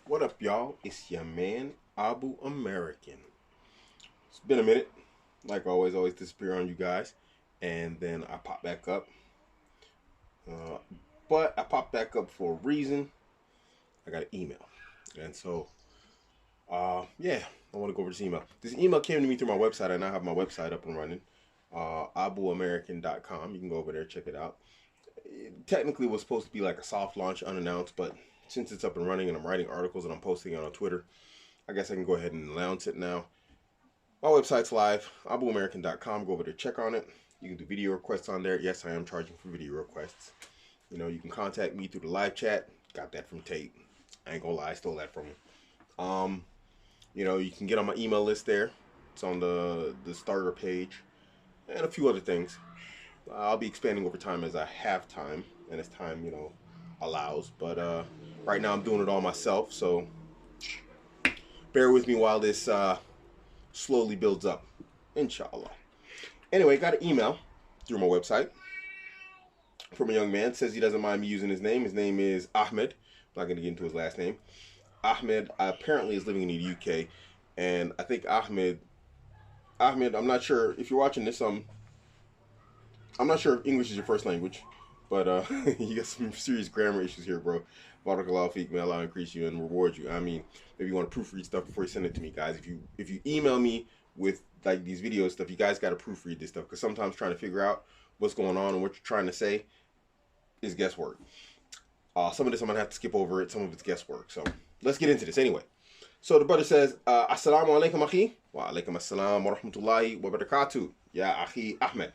What up, y'all? It's your man, Abuamerican. It's been a minute. Like always disappear on you guys. And then I pop back up. Uh, but I popped back up for a reason. I got an email. And so, yeah, I want to go over this email. This email came to me through my website. I now have my website up and running. Abuamerican.com. You can go over there, check it out. It technically was supposed to be like a soft launch, unannounced, but since it's up and running and I'm writing articles and I'm posting it on Twitter, I guess I can go ahead and announce it now. My website's live, Abuamerican.com. Go over there, check on it. You can do video requests on there. Yes, I am charging for video requests. You know, you can contact me through the live chat. Got that from Tate. I ain't gonna lie, I stole that from him. You know, you can get on my email list there. It's on the starter page. And a few other things. I'll be expanding over time as I have time. And as time, you know, allows. But right now I'm doing it all myself. So bear with me while this slowly builds up. Inshallah. Anyway, got an email through my website from a young man. Says he doesn't mind me using his name. His name is Ahmad. I'm not going to get into his last name. Ahmad apparently is living in the UK. And I think Ahmad, I'm not sure if you're watching this. I'm not sure if English is your first language. But you got some serious grammar issues here, bro. Barakallahu feek, may Allah increase you and reward you. I mean, maybe you want to proofread stuff before you send it to me, guys. If you email me with like these video stuff, you guys got to proofread this stuff, because sometimes trying to figure out what's going on and what you're trying to say is guesswork. Some of this I'm gonna have to skip over it. Some of it's guesswork. So let's get into this anyway. So the brother says, Assalamu alaikum akhi. Wa alaikum assalam wa rahmatullahi wa barakatuh. Ya akhi Ahmed.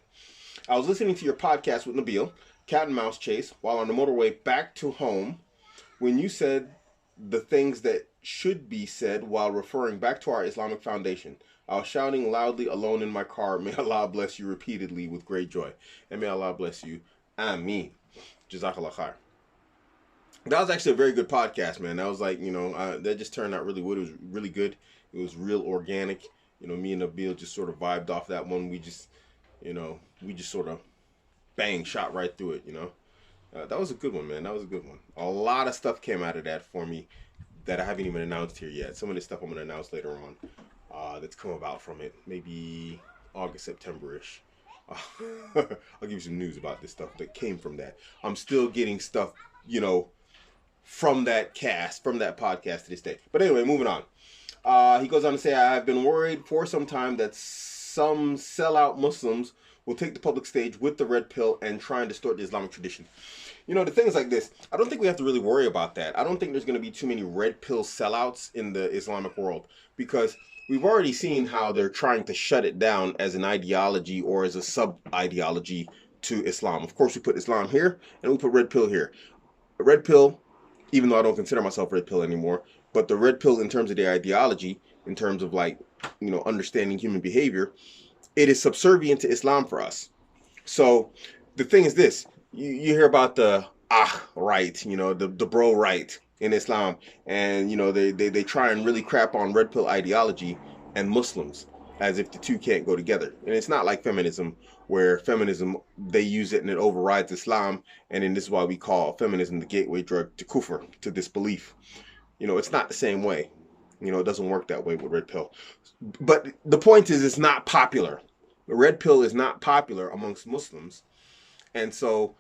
I was listening to your podcast with Nabil, Cat and Mouse Chase, while on the motorway back to home, when you said the things that should be said while referring back to our Islamic foundation. I was shouting loudly alone in my car, may Allah bless you, repeatedly with great joy. And may Allah bless you. Ameen. Jazakallah khair. That was actually a very good podcast, man. That was like, you know, that just turned out really good. It was really good. It was real organic. You know, me and Nabil just sort of vibed off that one. We just sort of bang, shot right through it, you know. That was a good one, man. That was a good one. A lot of stuff came out of that for me that I haven't even announced here yet. Some of this stuff I'm going to announce later on that's come about from it. Maybe August, September-ish. I'll give you some news about this stuff that came from that. I'm still getting stuff, you know, from that podcast to this day. But anyway, moving on. He goes on to say, I've been worried for some time that some sellout Muslims will take the public stage with the red pill and try and distort the Islamic tradition. You know, the things like this, I don't think we have to really worry about that. I don't think there's going to be too many red pill sellouts in the Islamic world, because we've already seen how they're trying to shut it down as an ideology or as a sub-ideology to Islam. Of course, we put Islam here and we put red pill here. The red pill, even though I don't consider myself red pill anymore, but the red pill in terms of the ideology, in terms of like, you know, understanding human behavior, it is subservient to Islam for us. So the thing is this, you hear about the right, you know, the bro right in Islam, and you know they try and really crap on red pill ideology and Muslims as if the two can't go together. And it's not like feminism, where feminism, they use it and it overrides Islam, and then this is why we call feminism the gateway drug to kufr, to disbelief. You know, it's not the same way. You know, it doesn't work that way with red pill. But the point is, it's not popular. The red pill is not popular amongst Muslims. And so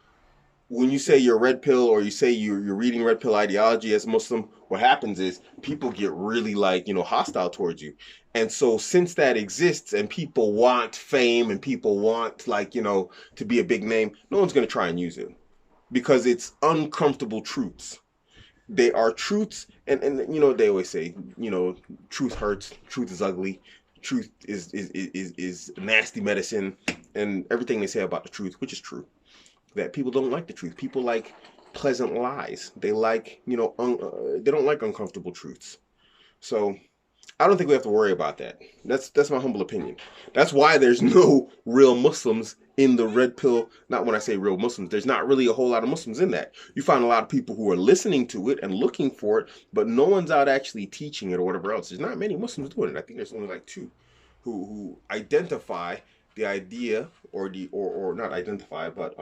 when you say you're red pill, or you say you're reading red pill ideology as a Muslim, what happens is people get really, like, you know, hostile towards you. And so since that exists and people want fame and people want, like, you know, to be a big name, no one's going to try and use it, because it's uncomfortable truths. They are truths, and you know, they always say, you know, truth hurts, truth is ugly, truth is nasty medicine, and everything they say about the truth, which is true, that people don't like the truth. People like pleasant lies. They like, you know, they don't like uncomfortable truths. So I don't think we have to worry about that. That's my humble opinion. That's why there's no real Muslims in the red pill. Not when I say real Muslims, there's not really a whole lot of Muslims in that. You find a lot of people who are listening to it and looking for it, but no one's out actually teaching it or whatever else. There's not many Muslims doing it. I think there's only like two who identify the idea, or not identify, but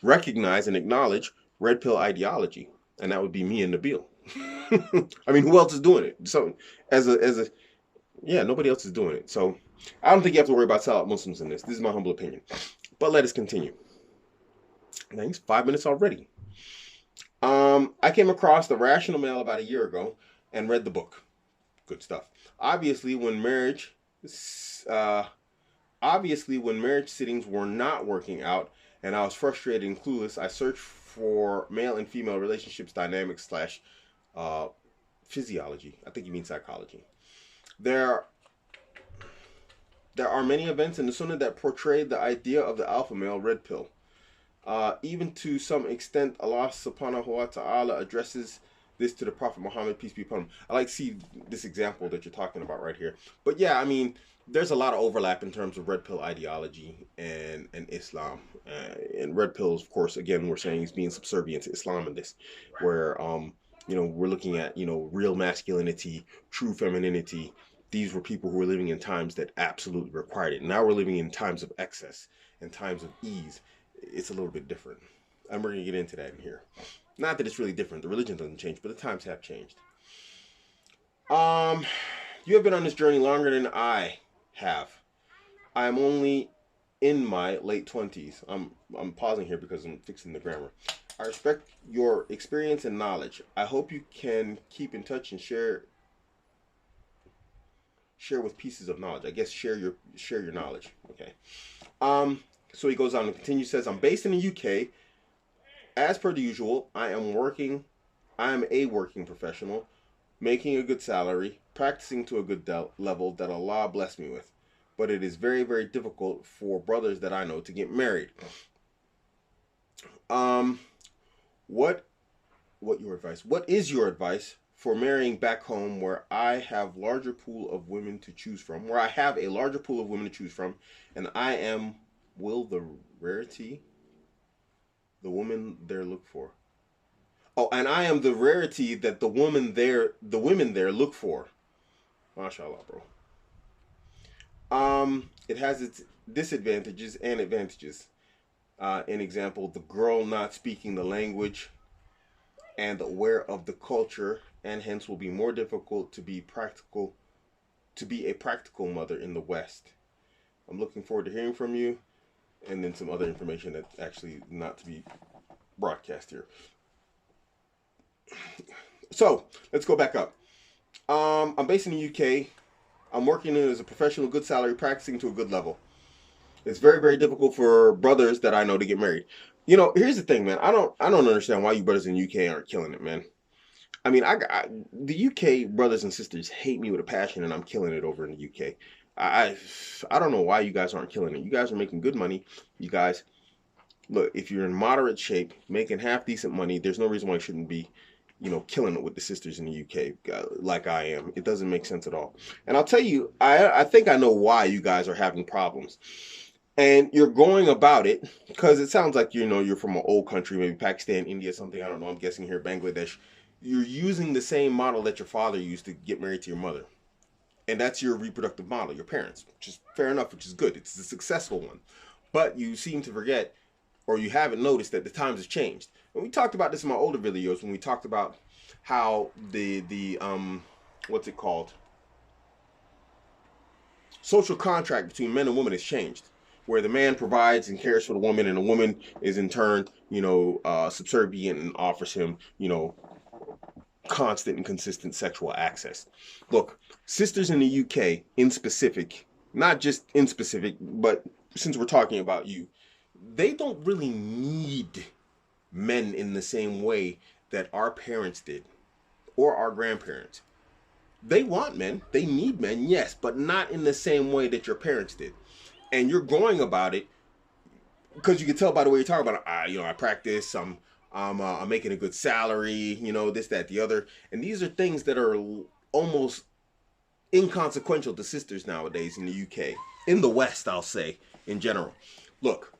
recognize and acknowledge red pill ideology, and that would be me and Nabil. I mean, who else is doing it? So, yeah, nobody else is doing it. So, I don't think you have to worry about sellout Muslims in this. This is my humble opinion. But let us continue. Now, it's 5 minutes already. I came across The Rational Male about a year ago and read the book. Good stuff. Obviously, when marriage, uh, when marriage sittings were not working out, and I was frustrated and clueless, I searched for male and female relationships dynamics slash uh, physiology. I think you mean psychology. There, there are many events in the Sunnah that portray the idea of the alpha male red pill. Even to some extent, Allah subhanahu wa ta'ala addresses this to the Prophet Muhammad, peace be upon him. I like to see this example that you're talking about right here. But yeah, I mean, there's a lot of overlap in terms of red pill ideology and Islam. And red pills, of course, again, we're saying is being subservient to Islam in this, where, we're looking at, real masculinity, true femininity. These were people who were living in times that absolutely required it. Now we're living in times of excess and times of ease. It's a little bit different. And we're going to get into that in here. Not that it's really different. The religion doesn't change, but the times have changed. You have been on this journey longer than I have. I am only in my late 20s. I'm pausing here because I'm fixing the grammar. I respect your experience and knowledge. I hope you can keep in touch and share with pieces of knowledge. I guess share your knowledge. Okay. So he goes on and continues, says, I'm based in the UK. As per the usual, I am a working professional, making a good salary, practicing to a good level that Allah blessed me with. But it is very, very difficult for brothers that I know to get married. What is your advice for marrying back home where I have a larger pool of women to choose from, and I am the rarity the woman there look for. Oh, and I am the rarity that the women there look for. MashaAllah, bro. It has its disadvantages and advantages. An example, the girl not speaking the language and aware of the culture, and hence will be more difficult to be a practical mother in the West. I'm looking forward to hearing from you. And then some other information that's actually not to be broadcast here. So, let's go back up. I'm based in the UK. I'm working as a professional, good salary, practicing to a good level. It's very, very difficult for brothers that I know to get married. Here's the thing, man. I don't understand why you brothers in the UK aren't killing it, man. I mean, the UK brothers and sisters hate me with a passion, and I'm killing it over in the UK. I don't know why you guys aren't killing it. You guys are making good money. You guys, look, if you're in moderate shape, making half decent money, there's no reason why you shouldn't be, killing it with the sisters in the UK like I am. It doesn't make sense at all. And I'll tell you, I think I know why you guys are having problems. And you're going about it because it sounds like, you're from an old country, maybe Pakistan, India, something. I don't know. I'm guessing here, Bangladesh. You're using the same model that your father used to get married to your mother. And that's your reproductive model, your parents, which is fair enough, which is good. It's a successful one. But you seem to forget, or you haven't noticed, that the times have changed. And we talked about this in my older videos when we talked about how the what's it called? Social contract between men and women has changed, where the man provides and cares for the woman, and the woman is in turn, subservient and offers him, constant and consistent sexual access. Look, sisters in the UK in specific, not just in specific, but since we're talking about you, they don't really need men in the same way that our parents did or our grandparents. They want men, they need men, yes, but not in the same way that your parents did. And you're going about it because you can tell by the way you're talking about it. I practice, I'm making a good salary, this, that, the other. And these are things that are almost inconsequential to sisters nowadays in the UK. In the West, I'll say, in general. Look,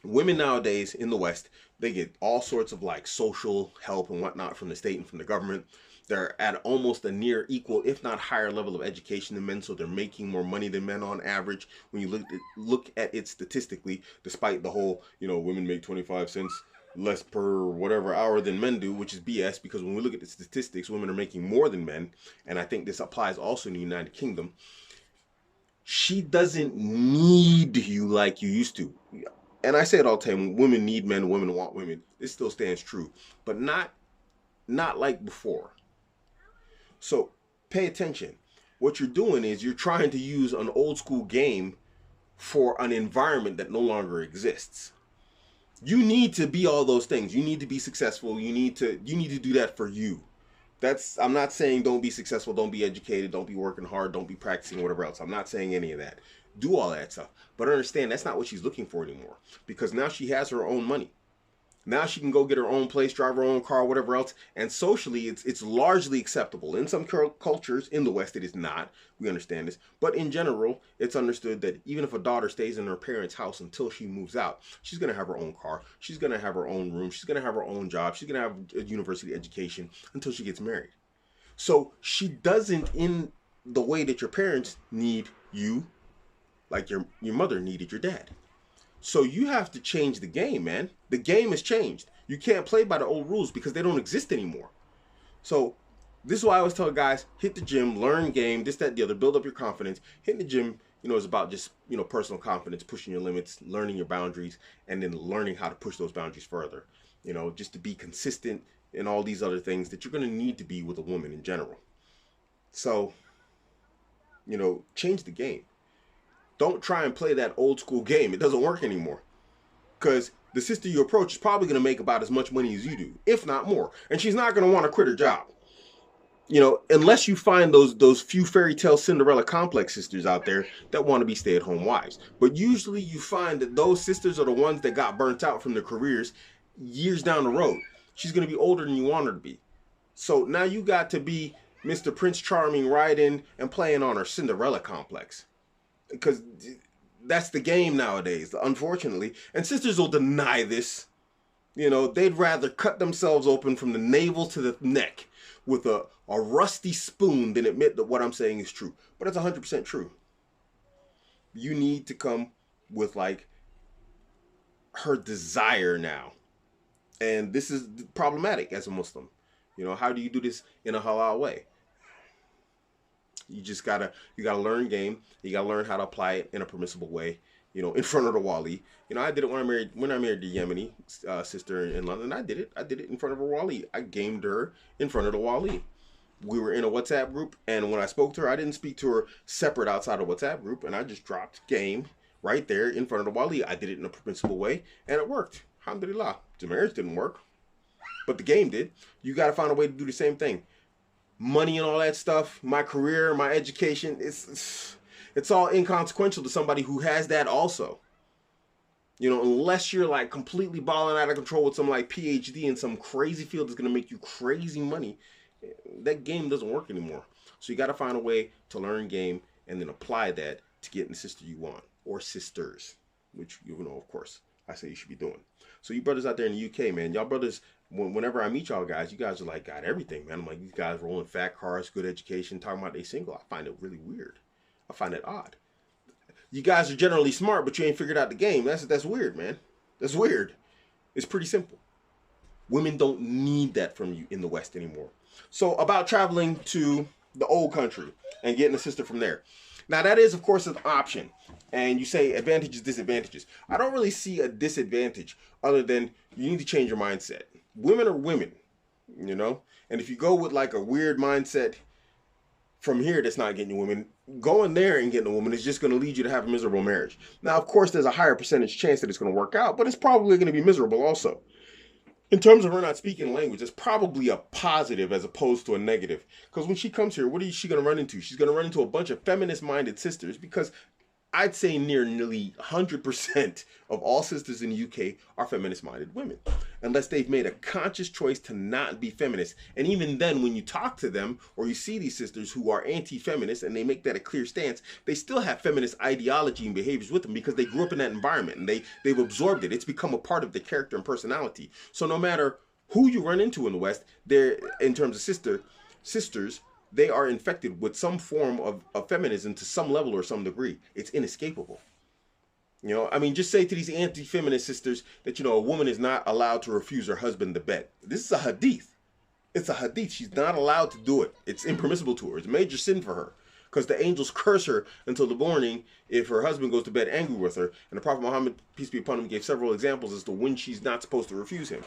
women nowadays in the West, they get all sorts of social help and whatnot from the state and from the government. They're at almost a near equal, if not higher level of education than men, so they're making more money than men on average when you look at it statistically, despite the whole, women make 25 cents less per whatever hour than men do, which is BS, because when we look at the statistics, women are making more than men, and I think this applies also in the United Kingdom. She doesn't need you like you used to. And I say it all the time, women need men, women want women. This still stands true, but not like before. So pay attention. What you're doing is you're trying to use an old school game for an environment that no longer exists. You need to be all those things. You need to be successful. You need to do that for you. I'm not saying don't be successful, don't be educated, don't be working hard, don't be practicing, whatever else. I'm not saying any of that. Do all that stuff. But understand that's not what she's looking for anymore. Because now she has her own money. Now she can go get her own place, drive her own car, whatever else. And socially, it's largely acceptable. In some cultures, in the West, it is not. We understand this. But in general, it's understood that even if a daughter stays in her parents' house until she moves out, she's going to have her own car. She's going to have her own room. She's going to have her own job. She's going to have a university education until she gets married. So she doesn't, in the way that your parents need you, like your mother needed your dad. So you have to change the game, man. The game has changed. You can't play by the old rules because they don't exist anymore. So this is why I always tell guys, hit the gym, learn game, this, that, the other, build up your confidence. Hitting the gym, is about just, personal confidence, pushing your limits, learning your boundaries, and then learning how to push those boundaries further. Just to be consistent and all these other things that you're going to need to be with a woman in general. So, change the game. Don't try and play that old school game. It doesn't work anymore. Because the sister you approach is probably going to make about as much money as you do, if not more. And she's not going to want to quit her job. Unless you find those few fairy tale Cinderella complex sisters out there that want to be stay-at-home wives. But usually you find that those sisters are the ones that got burnt out from their careers years down the road. She's going to be older than you want her to be. So now you got to be Mr. Prince Charming riding and playing on her Cinderella complex. Because that's the game nowadays, unfortunately. And sisters will deny this. They'd rather cut themselves open from the navel to the neck with a rusty spoon than admit that what I'm saying is true. But it's 100% true. You need to come with, her desire now. And this is problematic as a Muslim. How do you do this in a halal way? You gotta learn game. You gotta learn how to apply it in a permissible way. In front of the wali. I did it when I married the Yemeni sister in London. I did it in front of her wali. I gamed her in front of the wali. We were in a WhatsApp group, and when I spoke to her, I didn't speak to her separate outside of WhatsApp group, and I just dropped game right there in front of the wali. I did it in a permissible way, and it worked. Alhamdulillah. The marriage didn't work, but the game did. You got to find a way to do the same thing. Money and all that stuff, my career, my education, it's all inconsequential to somebody who has that also. Unless you're completely balling out of control with some PhD in some crazy field that's going to make you crazy money, that game doesn't work anymore. So you got to find a way to learn game and then apply that to get in the sister you want, or sisters, which of course I say you should be doing. So you brothers out there in the UK, man, y'all brothers, whenever I meet y'all guys, you guys are got everything, man. I'm like, these guys rolling fat cars, good education, talking about they single. I find it really weird. I find it odd. You guys are generally smart, but you ain't figured out the game. That's weird, man. That's weird. It's pretty simple. Women don't need that from you in the West anymore. So about traveling to the old country and getting a sister from there. Now that is, of course, an option. And you say advantages, disadvantages. I don't really see a disadvantage other than you need to change your mindset. Women are women, And if you go with a weird mindset from here that's not getting you women, going there and getting a woman is just going to lead you to have a miserable marriage. Now, of course, there's a higher percentage chance that it's going to work out, but it's probably going to be miserable also. In terms of her not speaking language, it's probably a positive as opposed to a negative. Because when she comes here, what is she going to run into? She's going to run into a bunch of feminist-minded sisters, because I'd say nearly 100% of all sisters in the UK are feminist-minded women, unless they've made a conscious choice to not be feminist. And even then, when you talk to them or you see these sisters who are anti-feminist and they make that a clear stance, they still have feminist ideology and behaviors with them because they grew up in that environment and they've absorbed it. It's become a part of their character and personality. So no matter who you run into in the West, they're, in terms of sisters, they are infected with some form of feminism to some level or some degree. It's inescapable. You know, I mean, just say to these anti-feminist sisters that, a woman is not allowed to refuse her husband the bed. This is a hadith. It's a hadith. She's not allowed to do it. It's impermissible to her. It's a major sin for her. Because the angels curse her until the morning if her husband goes to bed angry with her. And the Prophet Muhammad, peace be upon him, gave several examples as to when she's not supposed to refuse him.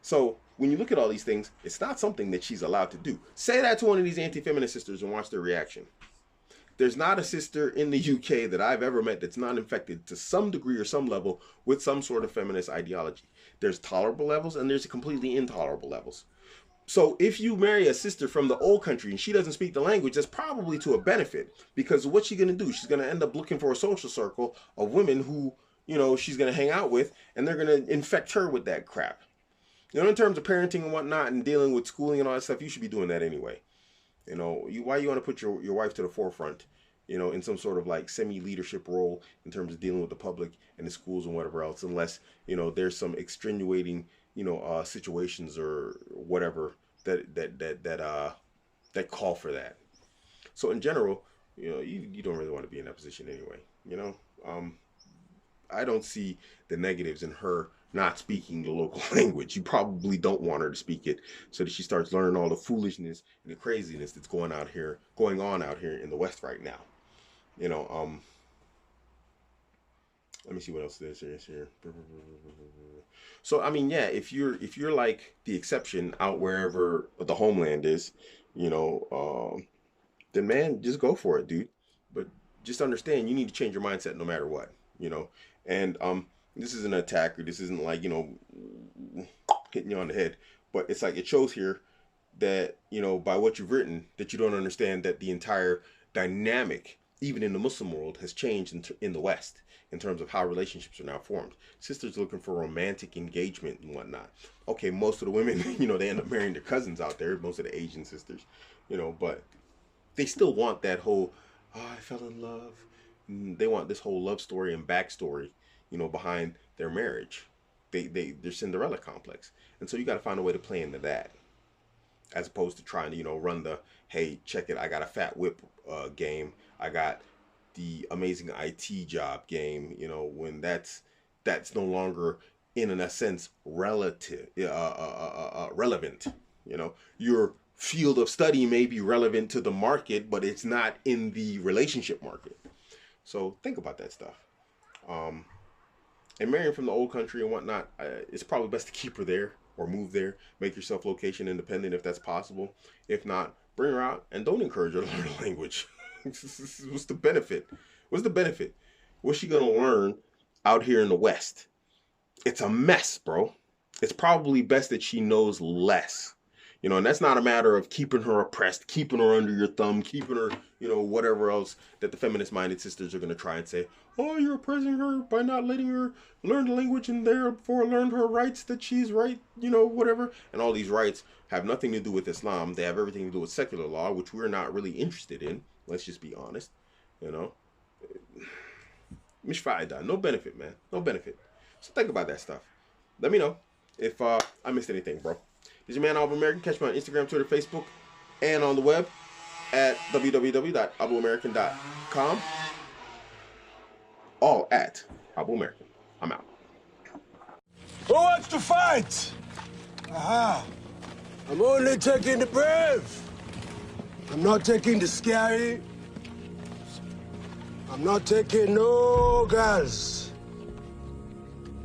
So when you look at all these things, it's not something that she's allowed to do. Say that to one of these anti-feminist sisters and watch their reaction. There's not a sister in the UK that I've ever met that's not infected to some degree or some level with some sort of feminist ideology. There's tolerable levels and there's completely intolerable levels. So if you marry a sister from the old country and she doesn't speak the language, that's probably to a benefit, because what's she going to do? She's going to end up looking for a social circle of women who, she's going to hang out with, and they're going to infect her with that crap. In terms of parenting and whatnot and dealing with schooling and all that stuff, you should be doing that anyway. Why you want to put your wife to the forefront, in some sort of like semi-leadership role in terms of dealing with the public and the schools and whatever else, unless, there's some extenuating situations or whatever that call for that. So in general, you don't really want to be in that position anyway. I don't see the negatives in her not speaking the local language. You probably don't want her to speak it so that she starts learning all the foolishness and the craziness that's going on out here in the West right now. Let me see what else there is here. So I mean, yeah, if you're like the exception out wherever the homeland is, then man, just go for it, dude. But just understand, you need to change your mindset no matter what, And this isn't an attack, or this isn't like hitting you on the head, but it's like it shows here that by what you've written that you don't understand that the entire dynamic, even in the Muslim world, has changed in the West in terms of how relationships are now formed. Sisters looking for romantic engagement and whatnot. Okay, most of the women, they end up marrying their cousins out there, most of the Asian sisters, but they still want that whole, I fell in love. They want this whole love story and backstory, behind their marriage. They're Cinderella complex. And so you got to find a way to play into that, as opposed to trying to, run the, hey, check it, I got a fat whip game. I got the amazing IT job game, when that's no longer in a sense relevant. Your field of study may be relevant to the market, but it's not in the relationship market. So think about that stuff. And marrying from the old country and whatnot, it's probably best to keep her there or move there. Make yourself location independent if that's possible. If not, bring her out and don't encourage her to learn a language. What's the benefit? What's the benefit? What's she gonna learn out here in the West? It's a mess, bro. It's probably best that she knows less. And that's not a matter of keeping her oppressed, keeping her under your thumb, keeping her, whatever else that the feminist-minded sisters are going to try and say, oh, you're oppressing her by not letting her learn the language and therefore learn her rights that she's right, whatever. And all these rights have nothing to do with Islam. They have everything to do with secular law, which we're not really interested in. Let's just be honest, Mish Faida, no benefit, man. No benefit. So think about that stuff. Let me know if I missed anything, bro. This is your man, Abuamerican. Catch me on Instagram, Twitter, Facebook, and on the web at www.abuamerican.com. All at Abuamerican. I'm out. Who wants to fight? Aha. I'm only taking the brave. I'm not taking the scary. I'm not taking no girls.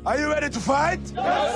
Are you ready to fight? Yes.